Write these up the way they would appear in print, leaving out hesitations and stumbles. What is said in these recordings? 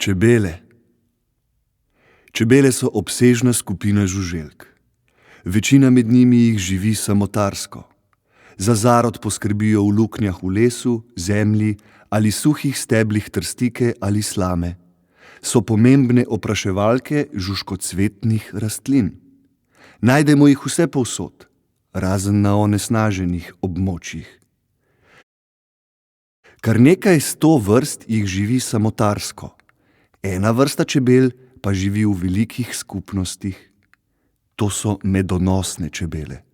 Čebele. Čebele so obsežna skupina žuželk. Večina med njimi jih živi samotarsko. Za zarod poskrbijo v luknjah v lesu, zemlji ali suhih steblih trstike ali slame. So pomembne opraševalke žužkocvetnih rastlin. Najdemo jih vse povsod, razen na onesnaženih območjih. Kar nekaj 100 vrst jih živi samotarsko. Ena vrsta čebel pa živi v velikih skupnostih. To so medonosne čebele.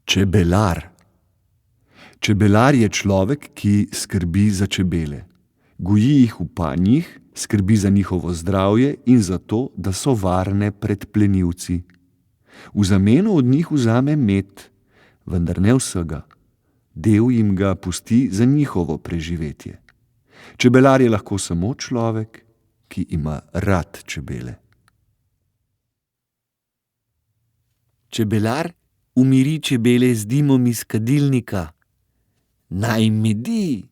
Čebelar. Čebelar je človek, ki skrbi za čebele. Goji jih v panjih, skrbi za njihovo zdravje in za to, da so varne pred plenilci. V zameno od njih vzame med, vendar ne vsega. Del jim ga pusti za njihovo preživetje. Čebelar je lahko samo človek, ki ima rad čebele. Čebelar umiri čebele z dimom iz kadilnika. Naj medi.